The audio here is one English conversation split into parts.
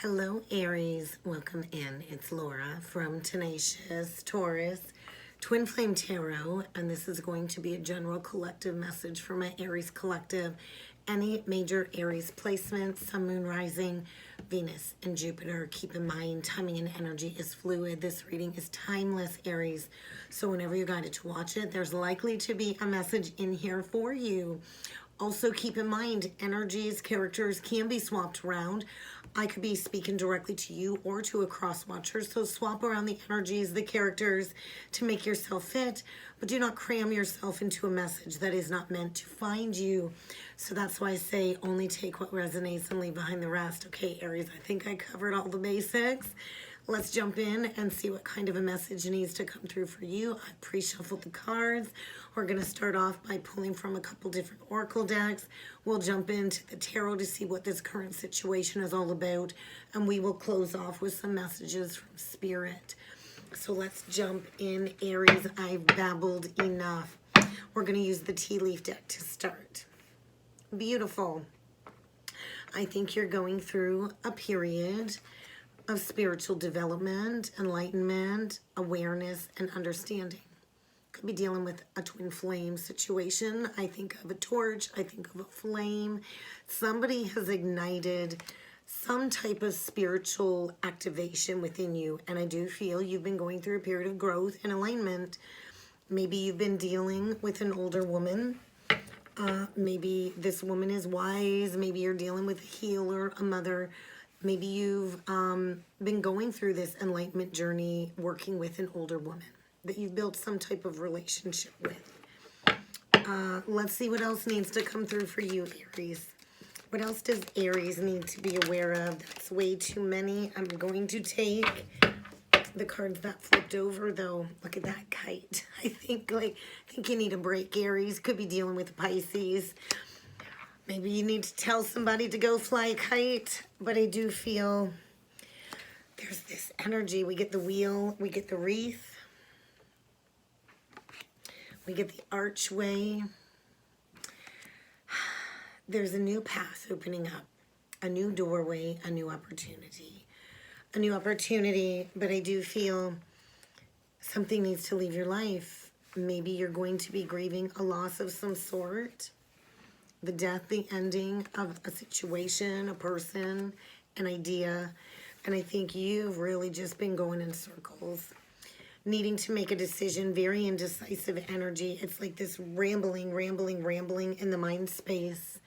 Hello, Aries. Welcome in. It's Laura from Tenacious Taurus Twin Flame Tarot, and this is going to be a general collective message for my Aries collective. Any major Aries placements, Sun, Moon, Rising, Venus, and Jupiter. Keep in mind, timing and energy is fluid. This reading is timeless, Aries. So whenever you're guided to watch it, there's likely to be a message in here for you. Also, keep in mind, energies, characters can be swapped around. I could be speaking directly to you or to a cross-watcher, so swap around the energies, the characters to make yourself fit, but do not cram yourself into a message that is not meant to find you. So that's why I say only take what resonates and leave behind the rest. Okay, Aries, I think I covered all the basics. Let's jump in and see what kind of a message needs to come through for you. I pre-shuffled the cards. We're going to start off by pulling from a couple different oracle decks. We'll jump into the tarot to see what this current situation is all about. And we will close off with some messages from Spirit. So let's jump in, Aries. I've babbled enough. We're going to use the tea leaf deck to start. Beautiful. I think you're going through a period of spiritual development, enlightenment, awareness, and understanding. Could be dealing with a twin flame situation. I think of a torch. I think of a flame. Somebody has ignited some type of spiritual activation within you. And I do feel you've been going through a period of growth and alignment. Maybe you've been dealing with an older woman. Maybe this woman is wise. Maybe you're dealing with a healer, a mother. Maybe you've been going through this enlightenment journey working with an older woman that you've built some type of relationship with. Let's see what else needs to come through for you, Aries. What else does Aries need to be aware of? That's way too many. I'm going to take the cards that flipped over, though. Look at that kite. I think you need a break, Aries. Could be dealing with Pisces. Maybe you need to tell somebody to go fly a kite, but I do feel there's this energy. We get the wheel, we get the wreath, we get the archway. There's a new path opening up, a new doorway, a new opportunity. A new opportunity, but I do feel something needs to leave your life. Maybe you're going to be grieving a loss of some sort. The death, the ending of a situation, a person, an idea. And I think you've really just been going in circles, needing to make a decision, very indecisive energy. It's like this rambling in the mind space.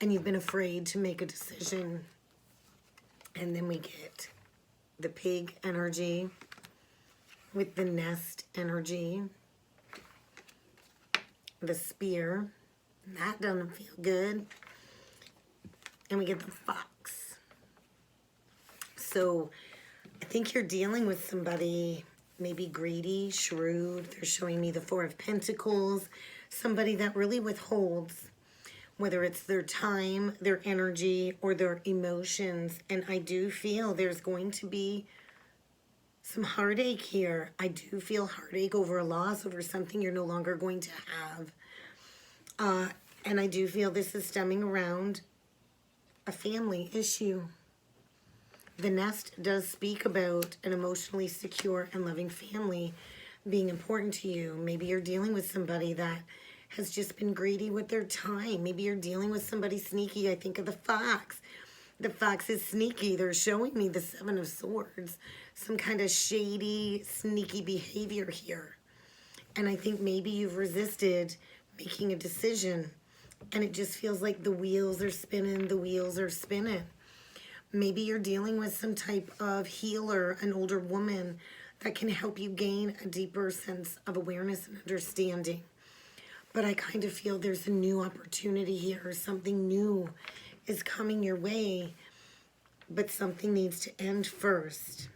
And you've been afraid to make a decision. And then we get the pig energy with the nest energy, the spear. That doesn't feel good. And we get the fox. So I think you're dealing with somebody maybe greedy, shrewd. They're showing me the Four of Pentacles. Somebody that really withholds, whether it's their time, their energy, or their emotions. And I do feel there's going to be some heartache here. I do feel heartache over a loss, over something you're no longer going to have. And I do feel this is stemming around a family issue. The nest does speak about an emotionally secure and loving family being important to you. Maybe you're dealing with somebody that has just been greedy with their time. Maybe you're dealing with somebody sneaky. I think of the fox. The fox is sneaky. They're showing me the Seven of Swords. Some kind of shady, sneaky behavior here. And I think maybe you've resisted making a decision, and it just feels like the wheels are spinning, the wheels are spinning. Maybe you're dealing with some type of healer, an older woman that can help you gain a deeper sense of awareness and understanding. But I kind of feel there's a new opportunity here. Something new is coming your way, but something needs to end first.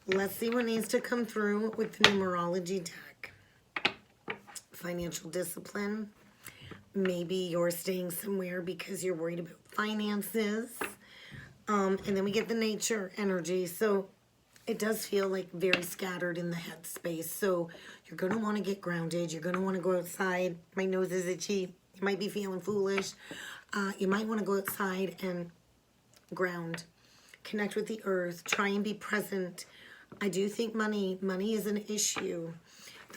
Let's see what needs to come through with the numerology deck. Financial discipline. Maybe you're staying somewhere because you're worried about finances. And then we get the nature energy. So it does feel like very scattered in the head space. So you're going to want to get grounded. You're going to want to go outside. My nose is itchy. You might be feeling foolish. You might want to go outside and ground. Connect with the earth. Try and be present. I do think money is an issue.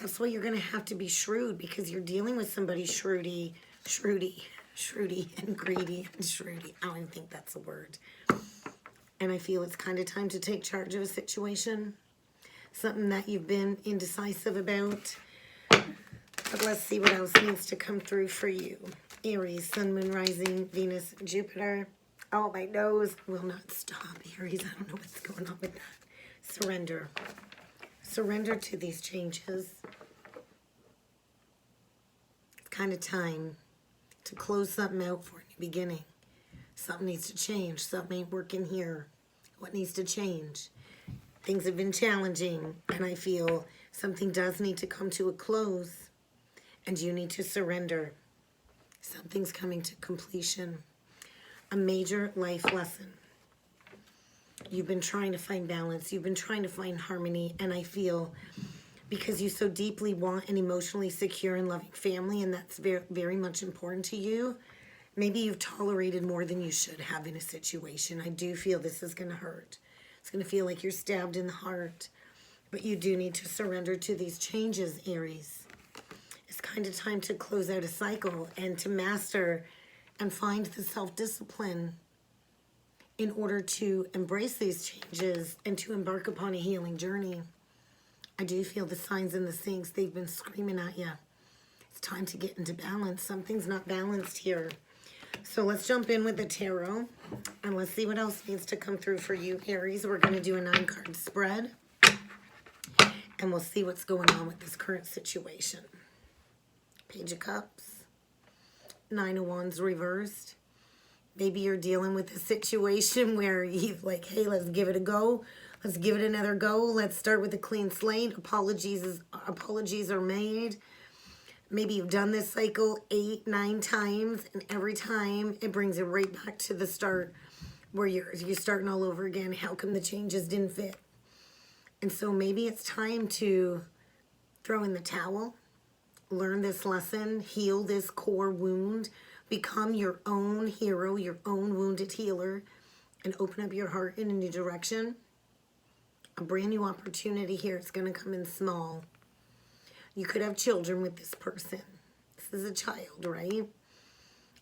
That's why you're going to have to be shrewd, because you're dealing with somebody shrewdy, and greedy, and shrewdy. I don't even think that's a word. And I feel it's kind of time to take charge of a situation. Something that you've been indecisive about. But let's see what else needs to come through for you. Aries, Sun, Moon, Rising, Venus, Jupiter. Oh, my nose will not stop. Aries, I don't know what's going on with that. Surrender. Surrender to these changes. It's kind of time to close something out for a new beginning. Something needs to change. Something ain't working here. What needs to change? Things have been challenging, and I feel something does need to come to a close, and you need to surrender. Something's coming to completion. A major life lesson. You've been trying to find balance. You've been trying to find harmony, and I feel because you so deeply want an emotionally secure and loving family, and that's very, very much important to you, maybe you've tolerated more than you should have in a situation. I do feel this is going to hurt. It's going to feel like you're stabbed in the heart, but you do need to surrender to these changes, Aries. It's kind of time to close out a cycle and to master and find the self-discipline in order to embrace these changes and to embark upon a healing journey. I do feel the signs and the things, they've been screaming at you. It's time to get into balance. Something's not balanced here. So let's jump in with the tarot and let's see what else needs to come through for you, Aries. We're going to do a 9-card spread and we'll see what's going on with this current situation. Page of Cups, 9 of Wands reversed. Maybe you're dealing with a situation where you're like, hey, let's give it a go. Let's give it another go. Let's start with a clean slate. Apologies are made. Maybe you've done this cycle 8, 9 times, and every time it brings you right back to the start where you're starting all over again. How come the changes didn't fit? And so maybe it's time to throw in the towel, learn this lesson, heal this core wound, become your own hero, your own wounded healer, and open up your heart in a new direction. A brand new opportunity here. It's going to come in small. You could have children with this person. This is a child, right?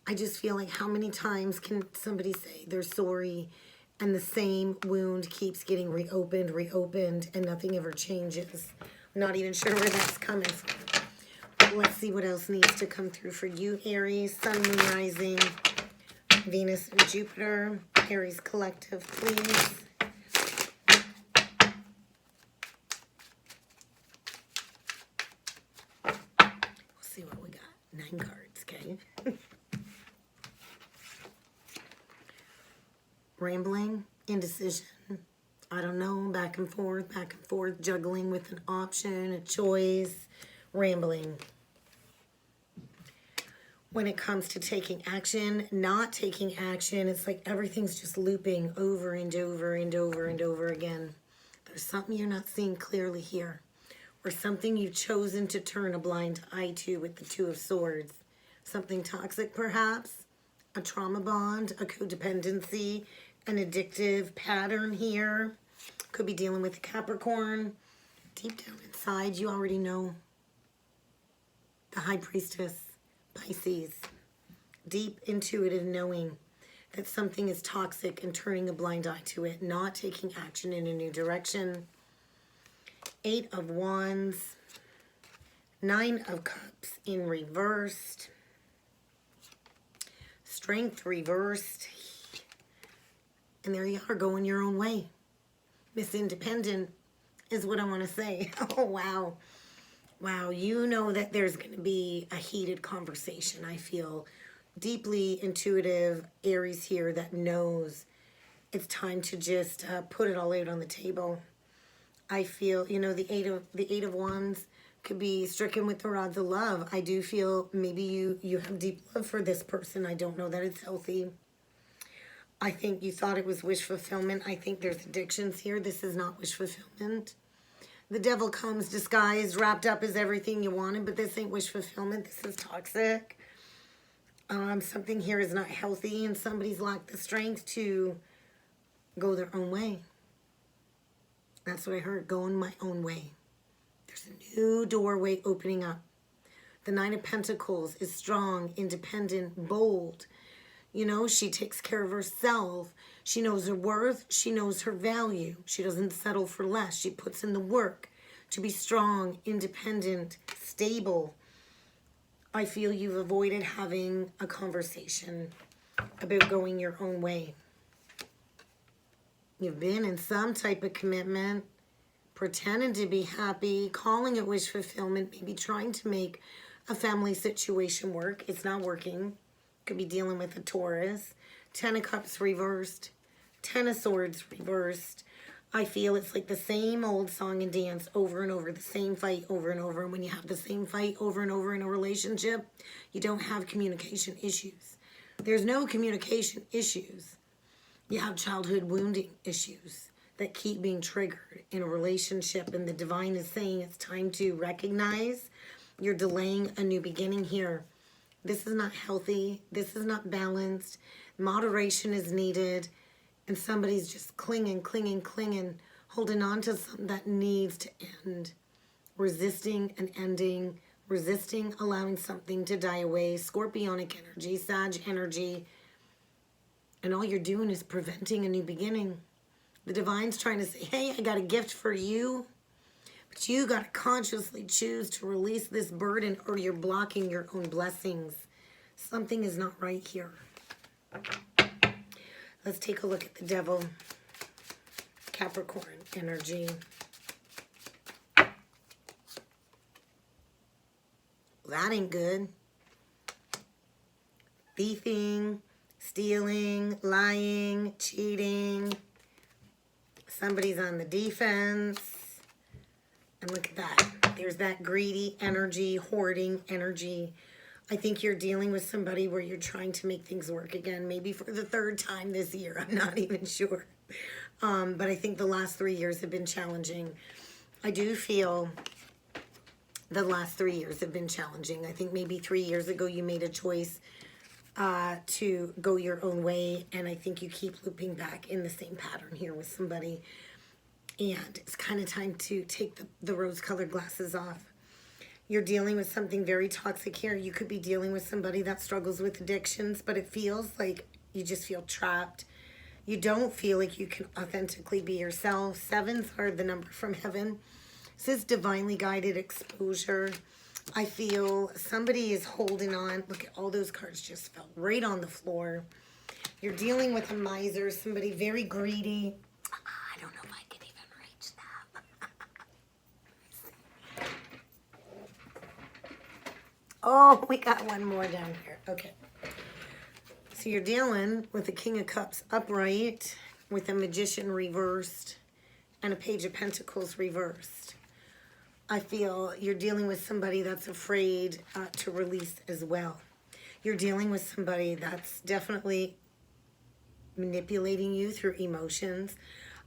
I just feel like how many times can somebody say they're sorry and the same wound keeps getting reopened, and nothing ever changes. I'm not even sure where that's coming from. But let's see what else needs to come through for you, Aries. Sun, Moon, Rising, Venus, and Jupiter. Aries Collective, please. What we got. 9 cards, okay? Rambling, indecision, I don't know, back and forth, juggling with an option, a choice, rambling. When it comes to taking action, not taking action, it's like everything's just looping over and over and over and over again. There's something you're not seeing clearly here. Or something you've chosen to turn a blind eye to with the 2 of Swords. Something toxic, perhaps. A trauma bond, a codependency, an addictive pattern here. Could be dealing with a Capricorn. Deep down inside, you already know. The High Priestess, Pisces. Deep intuitive knowing that something is toxic and turning a blind eye to it. Not taking action in a new direction. 8 of Wands, 9 of Cups in reversed, Strength reversed, and there you are, going your own way. Miss Independent is what I want to say. Oh, wow. Wow, you know that there's going to be a heated conversation. I feel deeply intuitive Aries here that knows it's time to just put it all out on the table. I feel, you know, the eight of Wands could be stricken with the rods of love. I do feel maybe you have deep love for this person. I don't know that it's healthy. I think you thought it was wish fulfillment. I think there's addictions here. This is not wish fulfillment. The devil comes disguised, wrapped up as everything you wanted, but this ain't wish fulfillment. This is toxic. Something here is not healthy, and somebody's lacked the strength to go their own way. That's what I heard. Going my own way. There's a new doorway opening up. The Nine of Pentacles is strong, independent, bold. You know, she takes care of herself. She knows her worth. She knows her value. She doesn't settle for less. She puts in the work to be strong, independent, stable. I feel you've avoided having a conversation about going your own way. You've been in some type of commitment, pretending to be happy, calling it wish fulfillment, maybe trying to make a family situation work. It's not working. Could be dealing with a Taurus. 10 of Cups reversed. 10 of Swords reversed. I feel it's like the same old song and dance over and over, the same fight over and over. And when you have the same fight over and over in a relationship, you don't have communication issues. There's no communication issues. You have childhood wounding issues that keep being triggered in a relationship. And the divine is saying it's time to recognize you're delaying a new beginning here. This is not healthy. This is not balanced. Moderation is needed. And somebody's just clinging, holding on to something that needs to end. Resisting and ending. Resisting, allowing something to die away. Scorpionic energy, Sag energy. And all you're doing is preventing a new beginning. The divine's trying to say, hey, I got a gift for you. But you got to consciously choose to release this burden or you're blocking your own blessings. Something is not right here. Let's take a look at the Devil. Capricorn energy. That ain't good. Thieving, stealing, lying, cheating. Somebody's on the defense. And look at that. There's that greedy energy, hoarding energy. I think you're dealing with somebody where you're trying to make things work again, maybe for the third time this year. I'm not even sure. But I think the last 3 years have been challenging. I do feel the last 3 years have been challenging. I think maybe 3 years ago you made a choice to go your own way. And I think you keep looping back in the same pattern here with somebody. And it's kind of time to take the rose-colored glasses off. You're dealing with something very toxic here. You could be dealing with somebody that struggles with addictions, but it feels like you just feel trapped. You don't feel like you can authentically be yourself. 7s are the number from heaven. This is divinely guided exposure. I feel somebody is holding on. Look at all those cards just fell right on the floor. You're dealing with a miser, somebody very greedy. I don't know if I can even reach that. Oh, we got one more down here. Okay. So you're dealing with the King of Cups upright, with a Magician reversed, and a Page of Pentacles reversed. I feel you're dealing with somebody that's afraid to release as well. You're dealing with somebody that's definitely manipulating you through emotions.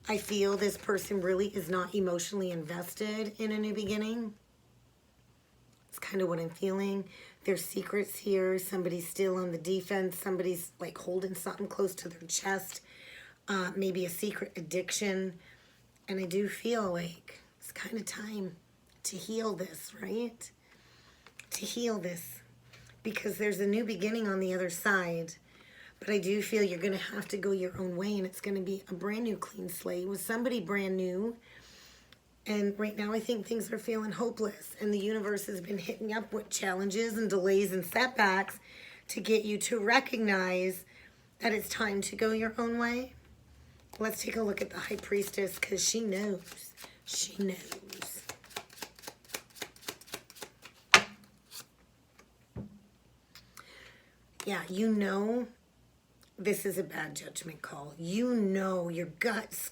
I feel this person really is not emotionally invested in a new beginning. It's kind of what I'm feeling. There's secrets here. Somebody's still on the defense. Somebody's like holding something close to their chest. Maybe a secret addiction. And I do feel like it's kind of time to heal this, right? To heal this. Because there's a new beginning on the other side. But I do feel you're going to have to go your own way. And it's going to be a brand new clean slate with somebody brand new. And right now I think things are feeling hopeless. And the universe has been hitting you up with challenges and delays and setbacks to get you to recognize that it's time to go your own way. Let's take a look at the High Priestess because she knows. She knows. Yeah, you know this is a bad judgment call. You know your gut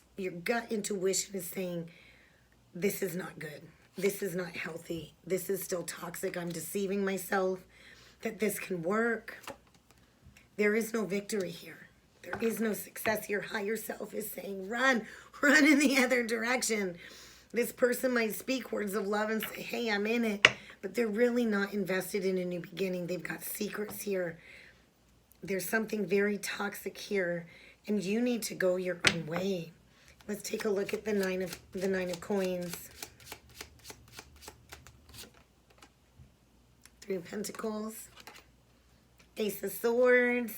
intuition is saying this is not good. This is not healthy. This is still toxic. I'm deceiving myself that this can work. There is no victory here. There is no success. Your higher self is saying, run in the other direction. This person might speak words of love and say, hey, I'm in it. But they're really not invested in a new beginning. They've got secrets here. There's something very toxic here. And you need to go your own way. Let's take a look at the nine of coins. Three of Pentacles. Ace of Swords.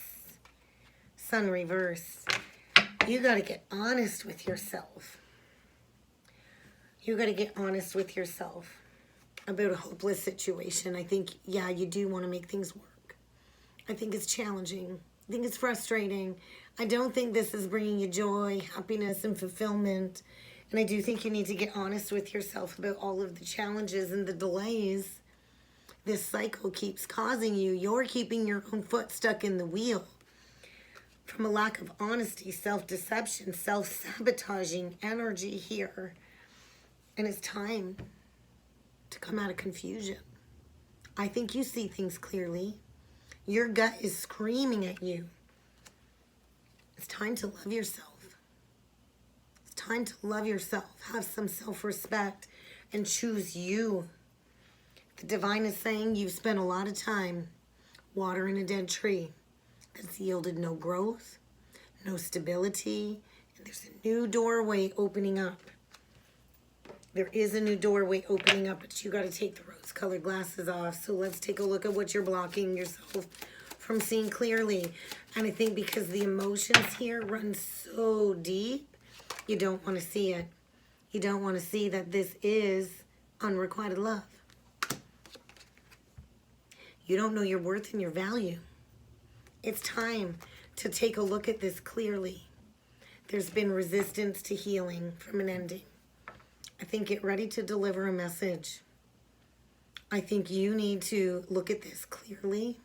Sun reverse. You got to get honest with yourself. You got to get honest with yourself about a hopeless situation. I think, yeah, you do want to make things work. I think it's challenging. I think it's frustrating. I don't think this is bringing you joy, happiness, and fulfillment. And I do think you need to get honest with yourself about all of the challenges and the delays this cycle keeps causing you. You're keeping your own foot stuck in the wheel from a lack of honesty, self-deception, self-sabotaging energy here. And it's time to come out of confusion. I think you see things clearly. Your gut is screaming at you. It's time to love yourself. It's time to love yourself. Have some self-respect and choose you. The divine is saying you've spent a lot of time watering a dead tree that's yielded no growth, no stability, and there's a new doorway opening up. There is a new doorway opening up, but you got to take the rose-colored glasses off. So let's take a look at what you're blocking yourself from seeing clearly. And I think because the emotions here run so deep, you don't want to see it. You don't want to see that this is unrequited love. You don't know your worth and your value. It's time to take a look at this clearly. There's been resistance to healing from an ending. I think get ready to deliver a message. I think you need to look at this clearly.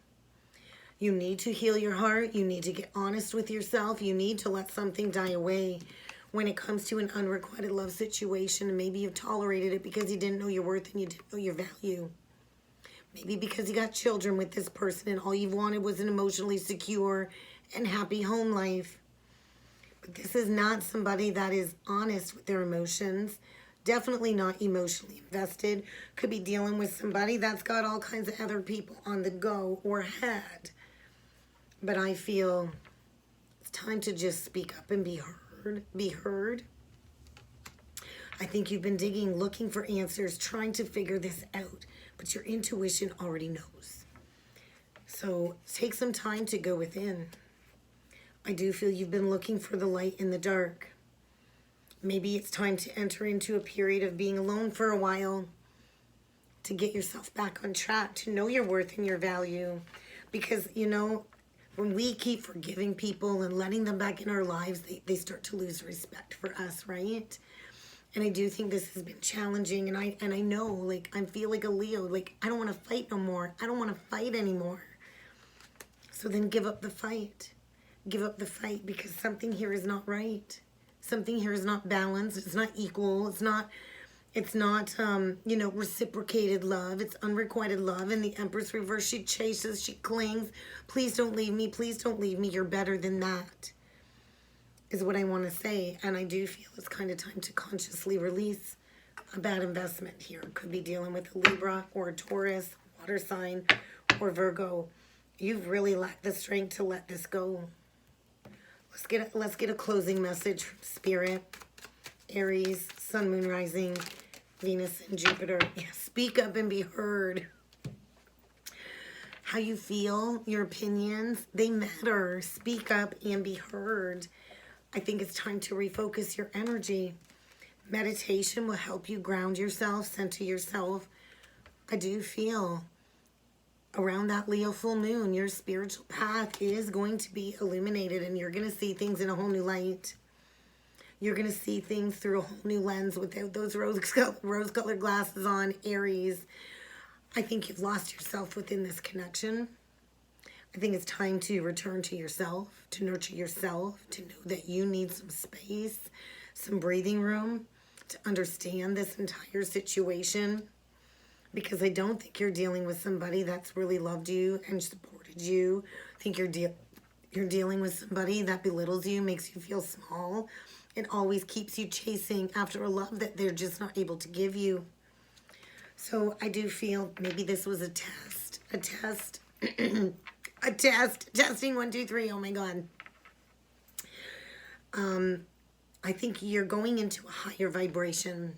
You need to heal your heart. You need to get honest with yourself. You need to let something die away when it comes to an unrequited love situation. And maybe you've tolerated it because you didn't know your worth and you didn't know your value. Maybe because you got children with this person and all you've wanted was an emotionally secure and happy home life. But this is not somebody that is honest with their emotions. Definitely not emotionally invested. Could be dealing with somebody that's got all kinds of other people on the go or had. But I feel it's time to just speak up and be heard. Be heard. I think you've been digging, looking for answers, trying to figure this out. But your intuition already knows. So take some time to go within. I do feel you've been looking for the light in the dark. Maybe it's time to enter into a period of being alone for a while, to get yourself back on track, to know your worth and your value. Because, you know, when we keep forgiving people and letting them back in our lives, they start to lose respect for us, right? And I do think this has been challenging. And I know, like, I feel like a Leo. Like, I don't want to fight no more. I don't want to fight anymore. So then give up the fight. Give up the fight because something here is not right. Something here is not balanced. It's not equal. It's not, you know, reciprocated love. It's unrequited love. And the Empress reverse, she chases, she clings. Please don't leave me. Please don't leave me. You're better than that, is what I want to say. And I do feel it's kind of time to consciously release a bad investment here. Could be dealing with a Libra or a Taurus, water sign, or Virgo. You've really lacked the strength to let this go. Let's get a closing message from Spirit. Aries, Sun, Moon, Rising, Venus, and Jupiter. Yeah, speak up and be heard. How you feel, your opinions, they matter. Speak up and be heard. I think it's time to refocus your energy. Meditation will help you ground yourself, center yourself. I do feel around that Leo full moon, your spiritual path is going to be illuminated and you're going to see things in a whole new light. You're going to see things through a whole new lens without those rose-colored glasses on, Aries. I think you've lost yourself within this connection. I think it's time to return to yourself, to nurture yourself, to know that you need some space, some breathing room to understand this entire situation. Because I don't think you're dealing with somebody that's really loved you and supported you. I think you're dealing with somebody that belittles you, makes you feel small, and always keeps you chasing after a love that they're just not able to give you. So I do feel maybe this was a test. A test. Testing 1, 2, 3. Oh my God. I think you're going into a higher vibration.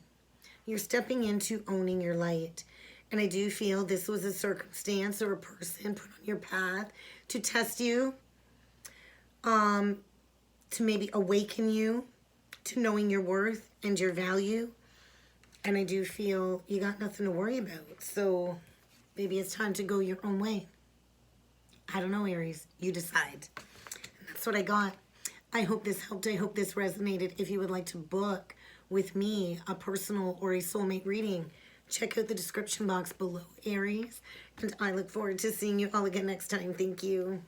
You're stepping into owning your light. And I do feel this was a circumstance or a person put on your path to test you, to maybe awaken you to knowing your worth and your value. And I do feel you got nothing to worry about. So maybe it's time to go your own way. I don't know, Aries. You decide. And that's what I got. I hope this helped. I hope this resonated. If you would like to book with me a personal or a soulmate reading, check out the description box below, Aries. And I look forward to seeing you all again next time. Thank you.